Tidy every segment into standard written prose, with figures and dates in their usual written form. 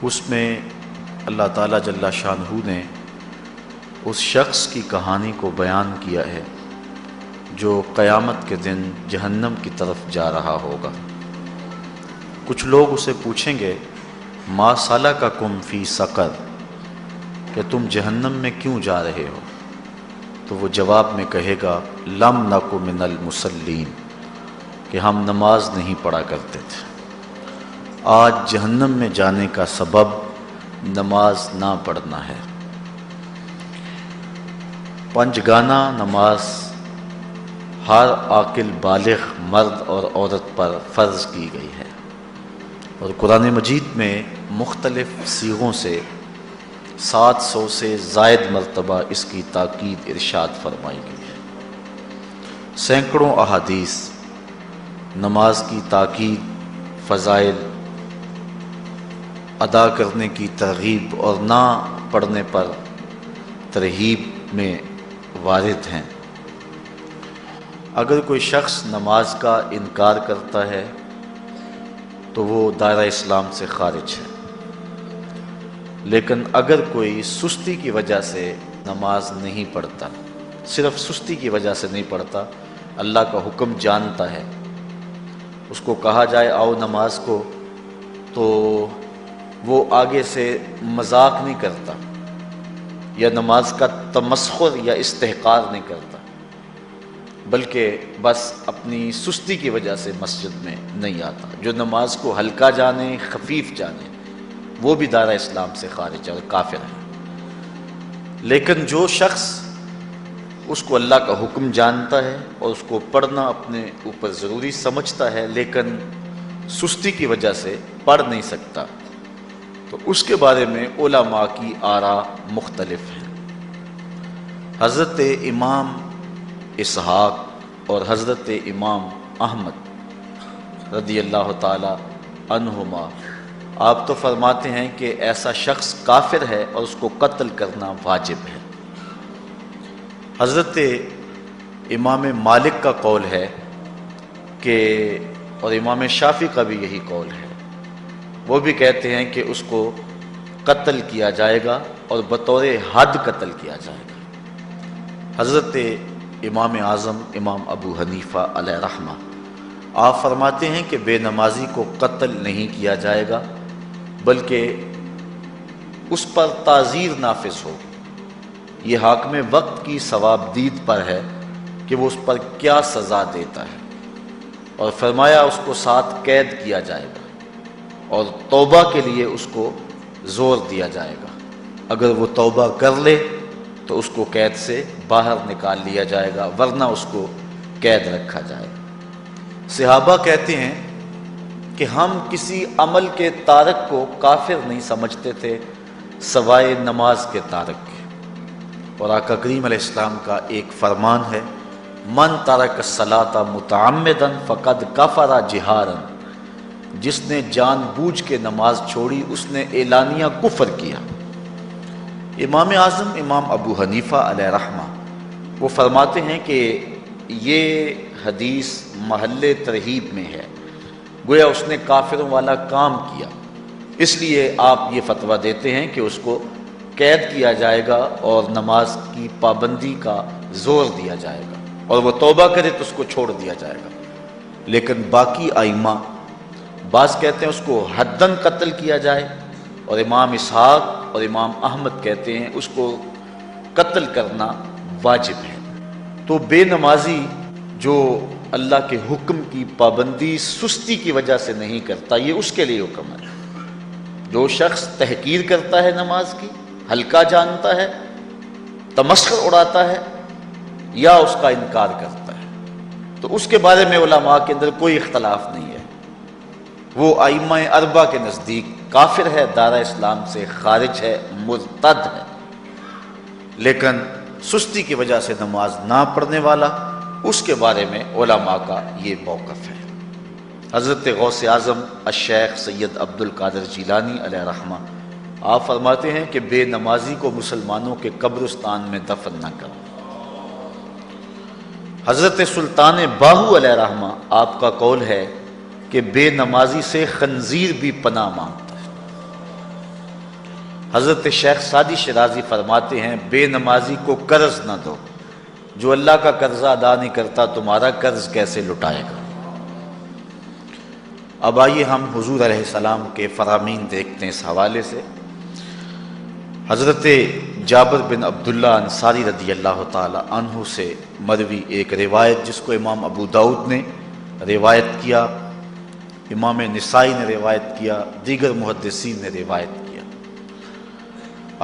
اس میں اللہ تعالیٰ جل شانہ نے اس شخص کی کہانی کو بیان کیا ہے جو قیامت کے دن جہنم کی طرف جا رہا ہوگا۔ کچھ لوگ اسے پوچھیں گے ما سلککم فی سقر، کہ تم جہنم میں کیوں جا رہے ہو؟ تو وہ جواب میں کہے گا لم نک من المصلین، کہ ہم نماز نہیں پڑھا کرتے تھے۔ آج جہنم میں جانے کا سبب نماز نہ پڑھنا ہے۔ پنجگانہ نماز ہر عاقل بالغ مرد اور عورت پر فرض کی گئی ہے، اور قرآن مجید میں مختلف صیغوں سے 700 سے زائد مرتبہ اس کی تاکید ارشاد فرمائی گئی ہے۔ سینکڑوں احادیث نماز کی تاکید، فضائل، ادا کرنے کی ترغیب اور نہ پڑھنے پر ترہیب میں وارد ہیں۔ اگر کوئی شخص نماز کا انکار کرتا ہے تو وہ دائرہ اسلام سے خارج ہے، لیکن اگر کوئی سستی کی وجہ سے نماز نہیں پڑھتا، صرف سستی کی وجہ سے نہیں پڑھتا، اللہ کا حکم جانتا ہے، اس کو کہا جائے آؤ نماز کو، تو وہ آگے سے مذاق نہیں کرتا یا نماز کا تمسخر یا استحقار نہیں کرتا، بلکہ بس اپنی سستی کی وجہ سے مسجد میں نہیں آتا۔ جو نماز کو ہلکا جانے، خفیف جانے، وہ بھی دائرہ اسلام سے خارج ہے اور کافر ہے۔ لیکن جو شخص اس کو اللہ کا حکم جانتا ہے اور اس کو پڑھنا اپنے اوپر ضروری سمجھتا ہے، لیکن سستی کی وجہ سے پڑھ نہیں سکتا، تو اس کے بارے میں علماء کی آراء مختلف ہیں۔ حضرت امام اسحاق اور حضرت امام احمد رضی اللہ تعالی عنہما آپ تو فرماتے ہیں کہ ایسا شخص کافر ہے اور اس کو قتل کرنا واجب ہے۔ حضرت امام مالک کا قول ہے کہ، اور امام شافعی کا بھی یہی قول ہے، وہ بھی کہتے ہیں کہ اس کو قتل کیا جائے گا اور بطور حد قتل کیا جائے گا۔ حضرت امام اعظم امام ابو حنیفہ علیہ رحمہ آپ فرماتے ہیں کہ بے نمازی کو قتل نہیں کیا جائے گا، بلکہ اس پر تعزیر نافذ ہوگی۔ یہ حاکم وقت کی ثواب دید پر ہے کہ وہ اس پر کیا سزا دیتا ہے، اور فرمایا اس کو 7 قید کیا جائے گا اور توبہ کے لیے اس کو زور دیا جائے گا۔ اگر وہ توبہ کر لے تو اس کو قید سے باہر نکال لیا جائے گا، ورنہ اس کو قید رکھا جائے گا۔ صحابہ کہتے ہیں کہ ہم کسی عمل کے تارک کو کافر نہیں سمجھتے تھے سوائے نماز کے تارک کے، اور آقا کریم علیہ السلام کا ایک فرمان ہے من ترک الصلاۃ متعمدا فقد کفر جہارا، جس نے جان بوجھ کے نماز چھوڑی اس نے اعلانیہ کفر کیا۔ امام اعظم امام ابو حنیفہ علیہ رحمہ وہ فرماتے ہیں کہ یہ حدیث محل ترہیب میں ہے، گویا اس نے کافروں والا کام کیا، اس لیے آپ یہ فتویٰ دیتے ہیں کہ اس کو قید کیا جائے گا اور نماز کی پابندی کا زور دیا جائے گا، اور وہ توبہ کرے تو اس کو چھوڑ دیا جائے گا۔ لیکن باقی ائمہ بعض کہتے ہیں اس کو حداً قتل کیا جائے، اور امام اسحاق اور امام احمد کہتے ہیں اس کو قتل کرنا واجب ہے۔ تو بے نمازی جو اللہ کے حکم کی پابندی سستی کی وجہ سے نہیں کرتا، یہ اس کے لیے حکم ہے۔ جو شخص تحقیر کرتا ہے نماز کی، ہلکا جانتا ہے، تمسخر اڑاتا ہے یا اس کا انکار کرتا ہے، تو اس کے بارے میں علماء کے اندر کوئی اختلاف نہیں ہے، وہ ائمہ اربعہ کے نزدیک کافر ہے، دائرہ اسلام سے خارج ہے، مرتد ہے۔ لیکن سستی کی وجہ سے نماز نہ پڑھنے والا، اس کے بارے میں علماء کا یہ موقف ہے۔ حضرت غوث اعظم الشیخ سید عبد القادر جیلانی علیہ رحمہ آپ فرماتے ہیں کہ بے نمازی کو مسلمانوں کے قبرستان میں دفن نہ کرو۔ حضرت سلطان باہو علیہ رحمہ آپ کا قول ہے کہ بے نمازی سے خنزیر بھی پناہ مانگتا ہے۔ حضرت شیخ سعدی شیرازی فرماتے ہیں بے نمازی کو قرض نہ دو، جو اللہ کا قرضہ ادا نہیں کرتا تمہارا قرض کیسے لٹائے گا۔ اب آئیے ہم حضور علیہ السلام کے فرامین دیکھتے ہیں اس حوالے سے۔ حضرت جابر بن عبداللہ انصاری رضی اللہ تعالی عنہ سے مروی ایک روایت جس کو امام ابو داؤد نے روایت کیا، امام نسائی نے روایت کیا، دیگر محدثین نے روایت کیا۔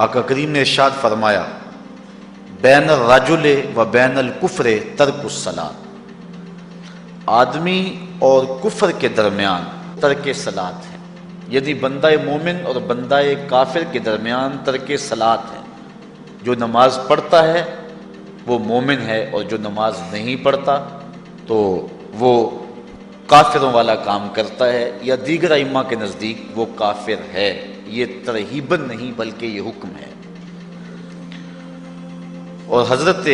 آقا کریم نے ارشاد فرمایا بین الرجل و بین الکفر ترک الصلاۃ، آدمی اور کفر کے درمیان ترک صلاۃ ہے، یعنی بندہ مومن اور بندہ کافر کے درمیان ترک صلاۃ ہے۔ جو نماز پڑھتا ہے وہ مومن ہے، اور جو نماز نہیں پڑھتا تو وہ کافروں والا کام کرتا ہے، یا دیگر ائمہ کے نزدیک وہ کافر ہے۔ یہ ترہیباً نہیں بلکہ یہ حکم ہے۔ اور حضرت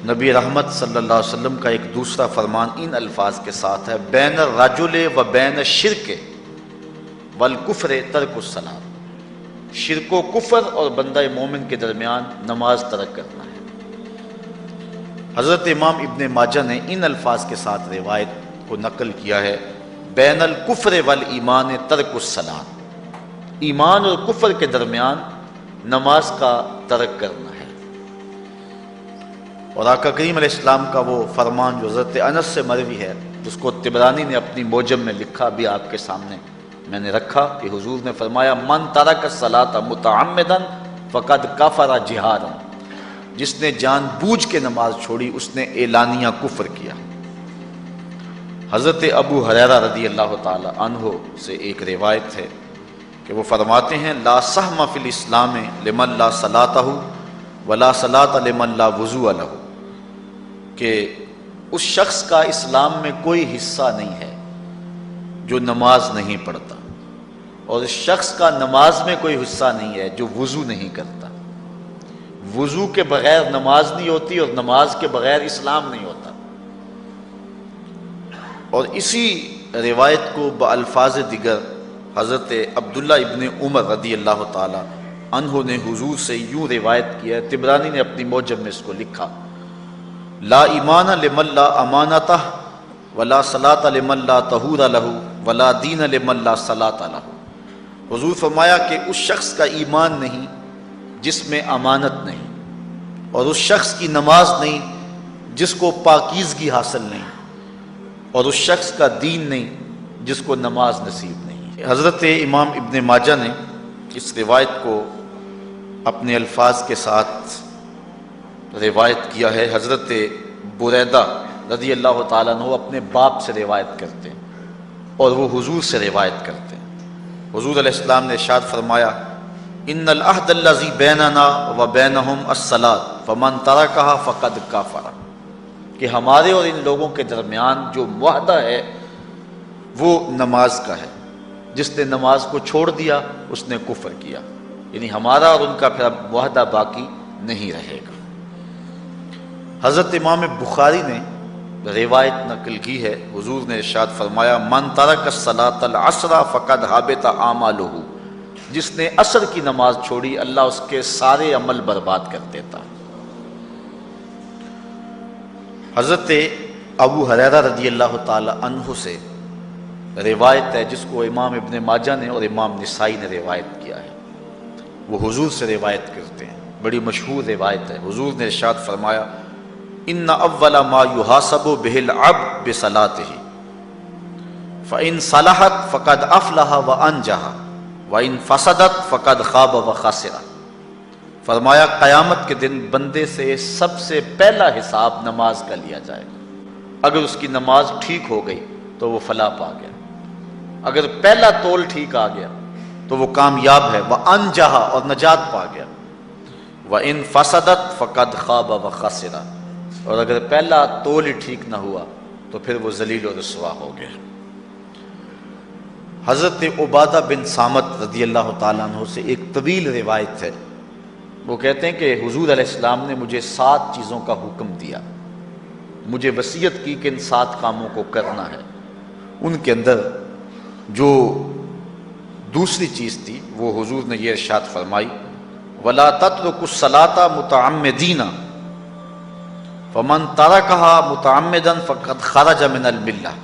نبی رحمت صلی اللہ علیہ وسلم کا ایک دوسرا فرمان ان الفاظ کے ساتھ ہے بین الرجل و بین الشرک والکفر ترک الصلاۃ، شرک و کفر اور بندہ مومن کے درمیان نماز ترک کرنا ہے۔ حضرت امام ابن ماجہ نے ان الفاظ کے ساتھ روایت کو نقل کیا ہے بین الکفر والایمان ترک الصلاۃ، ایمان اور کفر کے درمیان نماز کا ترک کرنا ہے۔ اور آقا کریم علیہ السلام کا وہ فرمان جو حضرت انس سے مروی ہے، جس کو طبرانی نے اپنی موجم میں لکھا، بھی آپ کے سامنے میں نے رکھا، کہ حضور نے فرمایا من ترک الصلاۃ متعمدا فقد کفر جہارا، جس نے جان بوجھ کے نماز چھوڑی اس نے اعلانیہ کفر کیا۔ حضرت ابو ہریرہ رضی اللہ تعالی عنہ سے ایک روایت ہے کہ وہ فرماتے ہیں لا سہم فی الاسلام لمن لا صلاۃ ولا صلاۃ لمن لا وضوء لہ، کہ اس شخص کا اسلام میں کوئی حصہ نہیں ہے جو نماز نہیں پڑھتا، اور اس شخص کا نماز میں کوئی حصہ نہیں ہے جو وضو نہیں کرتا۔ وضو کے بغیر نماز نہیں ہوتی، اور نماز کے بغیر اسلام نہیں ہوتا۔ اور اسی روایت کو بالفاظ دیگر حضرت عبداللہ ابن عمر رضی اللہ تعالی عنہ نے حضور سے یوں روایت کیا ہے، طبرانی نے اپنی موجم میں اس کو لکھا لا ایمان لمن لا امانتہ ولا صلاۃ لمن لا طہور لہ ولا دین لمن لا صلاۃ لہ۔ حضور فرمایا کہ اس شخص کا ایمان نہیں جس میں امانت نہیں، اور اس شخص کی نماز نہیں جس کو پاکیزگی حاصل نہیں، اور اس شخص کا دین نہیں جس کو نماز نصیب نہیں۔ حضرت امام ابن ماجہ نے اس روایت کو اپنے الفاظ کے ساتھ روایت کیا ہے۔ حضرت بریدہ رضی اللہ تعالیٰ عنہ اپنے باپ سے روایت کرتے ہیں اور وہ حضور سے روایت کرتے ہیں۔ حضور علیہ السلام نے ارشاد فرمایا ان العہد الذی بیننا و بینہم الصلاۃ فمن ترکھا فقد کفر، کہ ہمارے اور ان لوگوں کے درمیان جو معاہدہ ہے وہ نماز کا ہے، جس نے نماز کو چھوڑ دیا اس نے کفر کیا، یعنی ہمارا اور ان کا پھر اب معاہدہ باقی نہیں رہے گا۔ حضرت امام بخاری نے روایت نقل کی ہے، حضور نے ارشاد فرمایا من ترک الصلاۃ العصر فقد حبط اعمالہ، جس نے عصر کی نماز چھوڑی اللہ اس کے سارے عمل برباد کر دیتا۔ حضرت ابو ہریرہ رضی اللہ تعالی عنہ سے روایت ہے جس کو امام ابن ماجہ نے اور امام نسائی نے روایت کیا ہے، وہ حضور سے روایت کرتے ہیں، بڑی مشہور روایت ہے۔ حضور نے ارشاد فرمایا ان اول ما یحاسب بہ العبد بصلاتہ فان صلحت فقد افلح وانجح وان فسدت فقد خاب وخسر۔ فرمایا قیامت کے دن بندے سے سب سے پہلا حساب نماز کا لیا جائے گا، اگر اس کی نماز ٹھیک ہو گئی تو وہ فلاح پا گیا، اگر پہلا تول ٹھیک آ گیا تو وہ کامیاب ہے، وانجح اور نجات پا گیا، وان فسدت فقد خاب وخسر، اور اگر پہلا تول ہی ٹھیک نہ ہوا تو پھر وہ ذلیل و رسوا ہو گیا۔ حضرت عبادہ بن صامت رضی اللہ تعالیٰ عنہ سے ایک طویل روایت ہے، وہ کہتے ہیں کہ حضور علیہ السلام نے مجھے 7 چیزوں کا حکم دیا، مجھے وصیت کی کہ ان 7 کاموں کو کرنا ہے۔ ان کے اندر جو دوسری چیز تھی وہ حضور نے یہ ارشاد فرمائی وَلَا تَتْرُكُوا الصَّلَاةَ مُتَعَمِّدِينَ فَمَنْ تَرَكَهَا مُتَعَمِّدًا فَقَدْ خَرَجَ مِنَ الْمِلَّةِ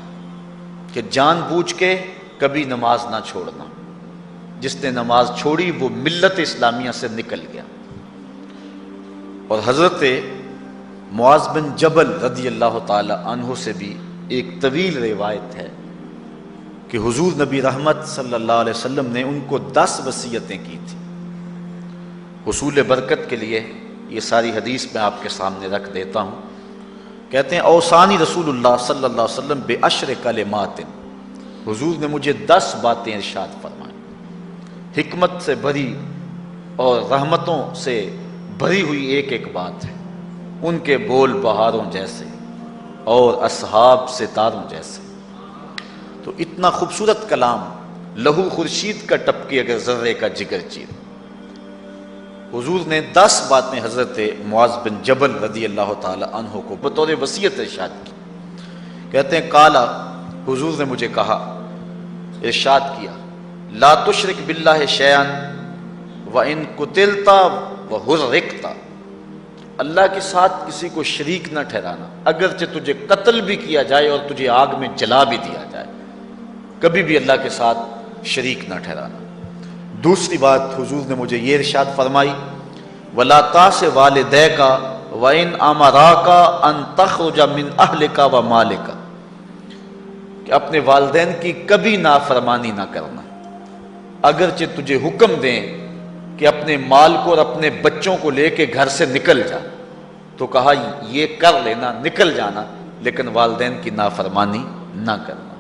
کہ جان بوجھ کے کبھی نماز نہ چھوڑنا، جس نے نماز چھوڑی وہ ملت اسلامیہ سے نکل گیا۔ اور حضرت معاذ بن جبل رضی اللہ تعالی عنہ سے بھی ایک طویل روایت ہے کہ حضور نبی رحمت صلی اللہ علیہ وسلم نے ان کو 10 وصیتیں کی تھی حصول برکت کے لیے۔ یہ ساری حدیث میں آپ کے سامنے رکھ دیتا ہوں۔ کہتے ہیں اوصانی رسول اللہ صلی اللہ علیہ وسلم بعشر کلمات، حضور نے مجھے 10 باتیں ارشاد فرمائیں، حکمت سے بھری اور رحمتوں سے بھری ہوئی ایک ایک بات ہے، ان کے بول بہاروں جیسے اور اصحاب ستاروں جیسے۔ تو اتنا خوبصورت کلام، لہو خورشید کا ٹپکی اگر ذرے کا جگر چیر۔ حضور نے 10 باتیں حضرت معاذ بن جبل رضی اللہ تعالی عنہ کو بطور وصیت ارشاد کی۔ کہتے ہیں کالا، حضور نے مجھے کہا، ارشاد کیا، لا تشرک باللہ شیئا وان قتلت وحرقت، اللہ کے ساتھ کسی کو شریک نہ ٹھہرانا، اگرچہ تجھے قتل بھی کیا جائے اور تجھے آگ میں جلا بھی دیا جائے، کبھی بھی اللہ کے ساتھ شریک نہ ٹھہرانا۔ دوسری بات حضور نے مجھے یہ ارشاد فرمائی وَلَا تَعْصِ وَالِدَيْكَ وَإِنْ أَمَرَاكَ أَن تَخْرُجَ مِنْ أَهْلِكَ وَمَالِكَ، کہ اپنے والدین کی کبھی نافرمانی نہ کرنا، اگرچہ تجھے حکم دیں کہ اپنے مال کو اور اپنے بچوں کو لے کے گھر سے نکل جا، تو کہا یہ کر لینا، نکل جانا، لیکن والدین کی نافرمانی نہ کرنا۔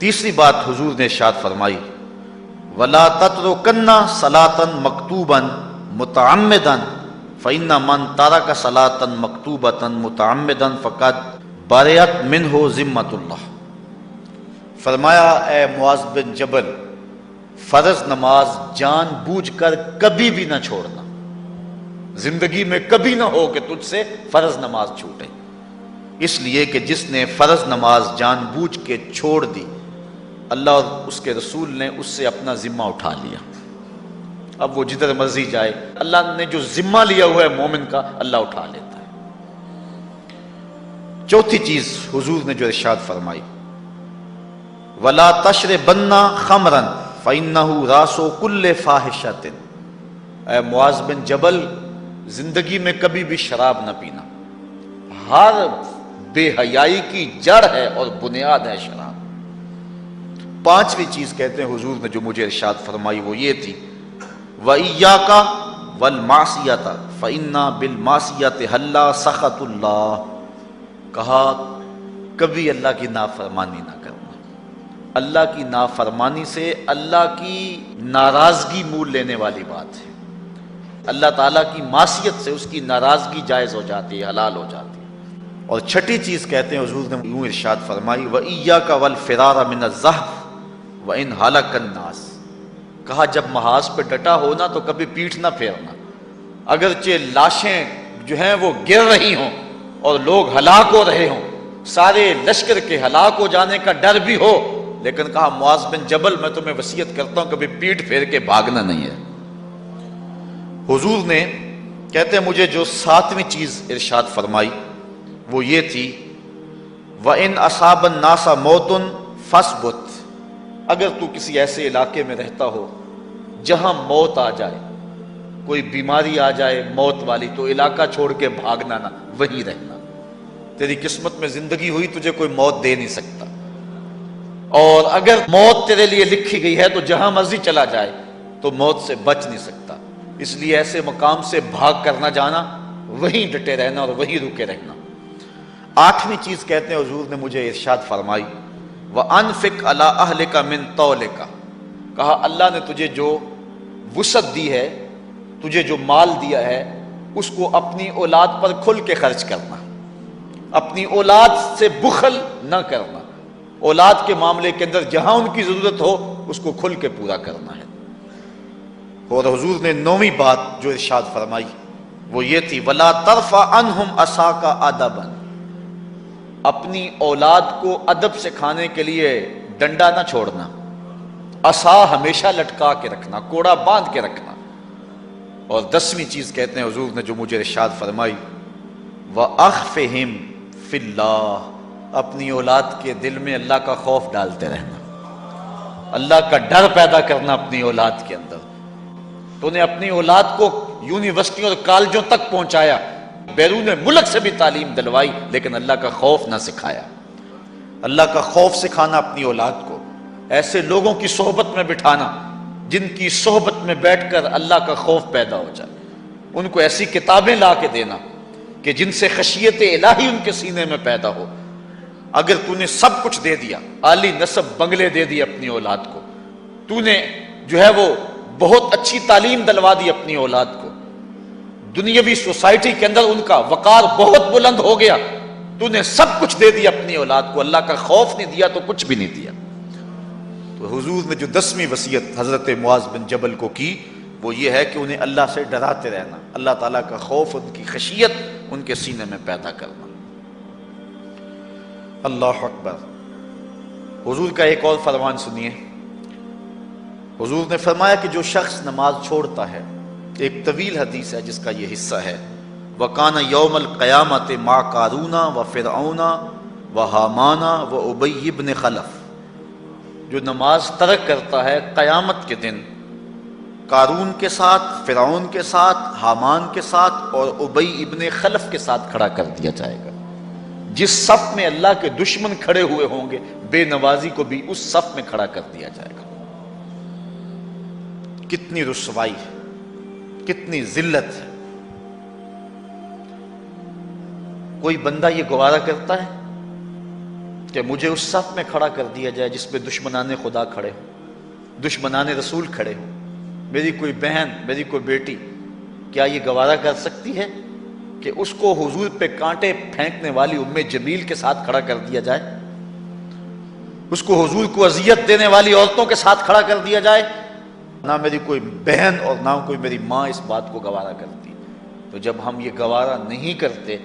تیسری بات حضور نے ارشاد فرمائی وَلَا تَتْرُكَنَّ صَلَاةً مَكْتُوبًا مُتَعَمِّدًا فَإِنَّ مَنْ تَرَكَ صَلَاةً مَكْتُوبَةً مُتَعَمِّدًا فَقَدْ بَرِئَتْ مِنْهُ ذِمَّةُ اللَّهِ۔ فرمایا اے معاذ بن جبل، فرض نماز جان بوجھ کر کبھی بھی نہ چھوڑنا، زندگی میں کبھی نہ ہو کہ تجھ سے فرض نماز چھوٹے، اس لیے کہ جس نے فرض نماز جان بوجھ کے چھوڑ دی، اللہ اور اس کے رسول نے اس سے اپنا ذمہ اٹھا لیا، اب وہ جدھر مرضی جائے، اللہ نے جو ذمہ لیا ہوا ہے مومن کا، اللہ اٹھا لیتا ہے۔ چوتھی چیز حضور نے جو ارشاد فرمائی وَلَا تَشْرِبَنَّ خَمْرًا فَإِنَّهُ رَأْسُ كُلِّ فَاحِشَةٍ، اے معاذ بن جبل، زندگی میں کبھی بھی شراب نہ پینا، ہر بے حیائی کی جڑ ہے اور بنیاد ہے شراب۔ پانچویں چیز کہتے ہیں حضور نے جو مجھے ارشاد فرمائی وہ یہ تھی وَإِيَّاكَ وَالْمَعْصِيَةَ فَإِنَّ بِالْمَعْصِيَةِ حَلَّ سَخَطُ اللَّهِ، کہا کبھی اللہ کی نافرمانی نہ کرنا، اللہ کی نافرمانی سے اللہ کی ناراضگی مول لینے والی بات ہے، اللہ تعالیٰ کی معصیت سے اس کی ناراضگی جائز ہو جاتی ہے، حلال ہو جاتی ہے۔ اور چھٹی چیز کہتے ہیں حضور نے یوں ارشاد فرمائی وَإِيَّاكَ وَالْفِرَارَ مِنَ الزَّحْفِ وَإِنْ هَلَكَ النَّاسِ، کہا جب محاذ پہ ڈٹا ہونا تو کبھی پیٹھ نہ پھیرنا، اگرچہ لاشیں جو ہیں وہ گر رہی ہوں اور لوگ ہلاک ہو رہے ہوں، سارے لشکر کے ہلاک ہو جانے کا ڈر بھی ہو، لیکن کہا معاذ بن جبل میں تمہیں وصیت کرتا ہوں کبھی پیٹھ پھیر کے بھاگنا نہیں ہے۔ حضور نے کہتے ہیں مجھے جو 7ویں چیز ارشاد فرمائی وہ یہ تھی وَإِنْ أَصَابَ النَّاسَ مَوْتٌ فَاصْبُتْ، اگر تو کسی ایسے علاقے میں رہتا ہو جہاں موت آ جائے، کوئی بیماری آ جائے موت والی، تو علاقہ چھوڑ کے بھاگنا نہ، وہیں رہنا، تیری قسمت میں زندگی ہوئی تجھے کوئی موت دے نہیں سکتا، اور اگر موت تیرے لیے لکھی گئی ہے تو جہاں مرضی چلا جائے تو موت سے بچ نہیں سکتا، اس لیے ایسے مقام سے بھاگ کر نہ جانا، وہیں ڈٹے رہنا اور وہیں رکے رہنا۔ 8ویں چیز کہتے ہیں حضور نے مجھے ارشاد فرمائی وَأَنفِقْ عَلَىٰ أَهْلِكَ مِن طَوْلِكَ، کہا اللہ نے تجھے جو وسعت دی ہے، تجھے جو مال دیا ہے، اس کو اپنی اولاد پر کھل کے خرچ کرنا، اپنی اولاد سے بخل نہ کرنا، اولاد کے معاملے کے اندر جہاں ان کی ضرورت ہو اس کو کھل کے پورا کرنا ہے۔ اور حضور نے 9ویں بات جو ارشاد فرمائی وہ یہ تھی وَلَا تَرْفَعْ عَنْهُمْ عَصَاكَ أَدَبًا، اپنی اولاد کو ادب سکھانے کے لیے ڈنڈا نہ چھوڑنا، عصا ہمیشہ لٹکا کے رکھنا، کوڑا باندھ کے رکھنا۔ اور 10ویں چیز کہتے ہیں حضور نے جو مجھے ارشاد فرمائی، وَأَخْفِهِمْ فِي اللَّهِ، اپنی اولاد کے دل میں اللہ کا خوف ڈالتے رہنا، اللہ کا ڈر پیدا کرنا اپنی اولاد کے اندر۔ تو نے اپنی اولاد کو یونیورسٹیوں اور کالجوں تک پہنچایا، بیرون ملک سے بھی تعلیم دلوائی، لیکن اللہ کا خوف نہ سکھایا۔ اللہ کا خوف سکھانا اپنی اولاد کو، ایسے لوگوں کی صحبت میں بٹھانا جن کی صحبت میں بیٹھ کر اللہ کا خوف پیدا ہو جائے، ان کو ایسی کتابیں لا کے دینا کہ جن سے خشیت الہی ان کے سینے میں پیدا ہو۔ اگر تو نے سب کچھ دے دیا، عالی نسب بنگلے دے دی اپنی اولاد کو، تو نے جو ہے وہ بہت اچھی تعلیم دلوا دی اپنی اولاد کو، دنیاوی سوسائٹی کے اندر ان کا وقار بہت بلند ہو گیا، تو نے سب کچھ دے دیا اپنی اولاد کو، اللہ کا خوف نہیں دیا تو کچھ بھی نہیں دیا۔ تو حضور نے جو 10ویں وصیت حضرت معاذ بن جبل کو کی وہ یہ ہے کہ انہیں اللہ سے ڈراتے رہنا، اللہ تعالیٰ کا خوف، ان کی خشیت ان کے سینے میں پیدا کرنا۔ اللہ اکبر۔ حضور کا ایک اور فرمان سنیے، حضور نے فرمایا کہ جو شخص نماز چھوڑتا ہے، ایک طویل حدیث ہے جس کا یہ حصہ ہے، وَكَانَ يَوْمَ الْقِيَامَةِ مَعَ قَارُونَ وَفِرْعَوْنَ وَحَامَانَ وَأُبَيِّ بْنِ خَلَف، جو نماز ترک کرتا ہے قیامت کے دن قارون کے ساتھ، فرعون کے ساتھ، حامان کے ساتھ اور ابی ابن خلف کے ساتھ کھڑا کر دیا جائے گا۔ جس صف میں اللہ کے دشمن کھڑے ہوئے ہوں گے، بے نوازی کو بھی اس صف میں کھڑا کر دیا جائے گا۔ کتنی رسوائی ہے، کتنی ذلت ہے۔ کوئی بندہ یہ گوارا کرتا ہے کہ مجھے اس صف میں کھڑا کر دیا جائے جس میں دشمنان خدا کھڑے ہوں، دشمنان رسول کھڑے ہوں، میری کوئی بہن، میری کوئی بیٹی کیا یہ گوارا کر سکتی ہے کہ اس کو حضور پہ کانٹے پھینکنے والی ام جمیل کے ساتھ کھڑا کر دیا جائے، اس کو حضور کو اذیت دینے والی عورتوں کے ساتھ کھڑا کر دیا جائے؟ نہ میری کوئی بہن اور نہ کوئی میری ماں اس بات کو گوارا کرتی۔ تو جب ہم یہ گوارا نہیں کرتے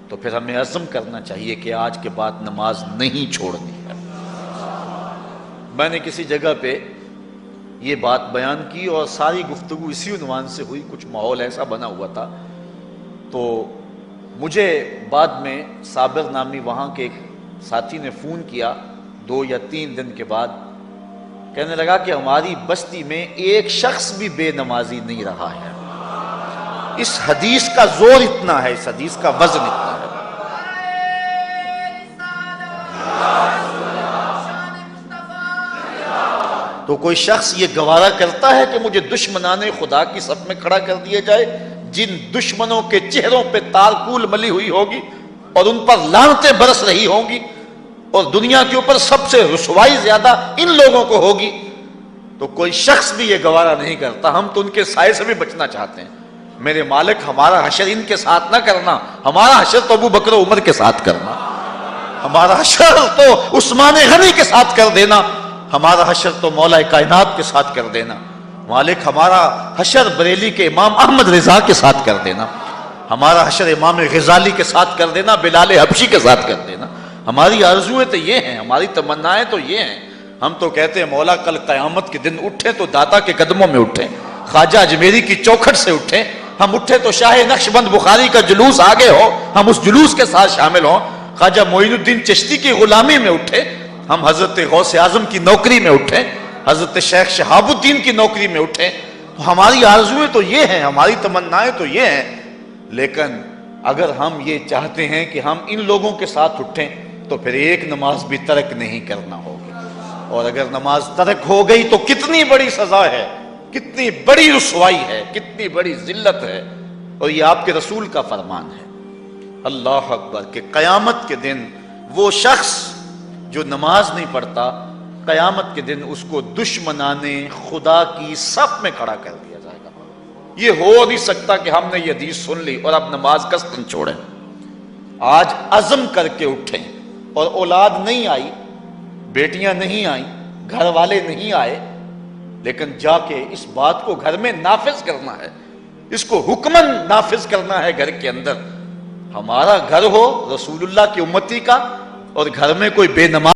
تو پھر ہمیں عزم کرنا چاہیے کہ آج کے بعد نماز نہیں چھوڑنی ہے۔ میں نے کسی جگہ پہ یہ بات بیان کی اور ساری گفتگو اسی عنوان سے ہوئی، کچھ ماحول ایسا بنا ہوا تھا، تو مجھے بعد میں صابر نامی وہاں کے ایک ساتھی نے فون کیا 2 یا 3 دن کے بعد، کہنے لگا کہ ہماری بستی میں ایک شخص بھی بے نمازی نہیں رہا ہے۔ اس حدیث کا زور اتنا ہے، اس حدیث کا وزن اتنا ہے۔ تو کوئی شخص یہ گوارا کرتا ہے کہ مجھے دشمنان خدا کی صف میں کھڑا کر دیا جائے، جن دشمنوں کے چہروں پہ تالکول ملی ہوئی ہوگی اور ان پر لعنتیں برس رہی ہوں گی، اور دنیا کے اوپر سب سے رسوائی زیادہ ان لوگوں کو ہوگی، تو کوئی شخص بھی یہ گوارا نہیں کرتا۔ ہم تو ان کے سائے سے بھی بچنا چاہتے ہیں۔ میرے مالک، ہمارا حشر ان کے ساتھ نہ کرنا، ہمارا حشر تو ابو بکر و عمر کے ساتھ کرنا، ہمارا حشر تو عثمان غنی کے ساتھ کر دینا، ہمارا حشر تو مولا کائنات کے ساتھ کر دینا۔ مالک، ہمارا حشر بریلی کے امام احمد رضا کے ساتھ کر دینا، ہمارا حشر امام غزالی کے ساتھ کر دینا، بلال حبشی کے ساتھ کر دینا۔ ہماری آرزویں تو یہ ہیں، ہماری تمنائیں تو یہ ہیں۔ ہم تو کہتے ہیں مولا کل قیامت کے دن اٹھیں تو داتا کے قدموں میں اٹھیں، خواجہ اجمیری کی چوکھٹ سے اٹھیں، ہم اٹھے تو شاہ نقشبند بخاری کا جلوس آگے ہو، ہم اس جلوس کے ساتھ شامل ہوں، خواجہ معین الدین چشتی کی غلامی میں اٹھے، ہم حضرت غوث اعظم کی نوکری میں اٹھیں، حضرت شیخ شہاب الدین کی نوکری میں اٹھیں۔ تو ہماری آرزویں تو یہ ہیں، ہماری تمنائیں تو یہ ہیں، لیکن اگر ہم یہ چاہتے ہیں کہ ہم ان لوگوں کے ساتھ اٹھیں تو پھر ایک نماز بھی ترک نہیں کرنا ہوگی، اور اگر نماز ترک ہو گئی تو کتنی بڑی سزا ہے، کتنی بڑی رسوائی ہے، کتنی بڑی ذلت ہے، اور یہ آپ کے رسول کا فرمان ہے۔ اللہ اکبر، کہ قیامت کے دن وہ شخص جو نماز نہیں پڑھتا، قیامت کے دن اس کو دشمنان خدا کی صف میں کھڑا کر دیا جائے گا۔ یہ ہو نہیں سکتا کہ ہم نے یہ حدیث سن لی اور اب نماز قصداً چھوڑیں۔ آج عزم کر کے اٹھیں، اور اولاد نہیں آئی، بیٹیاں نہیں آئیں، گھر والے نہیں آئے، لیکن جا کے اس بات کو گھر میں نافذ کرنا ہے، اس کو حکماً نافذ کرنا ہے گھر کے اندر۔ ہمارا گھر ہو رسول اللہ کی امتی کا، اور گھر میں کوئی بے نماز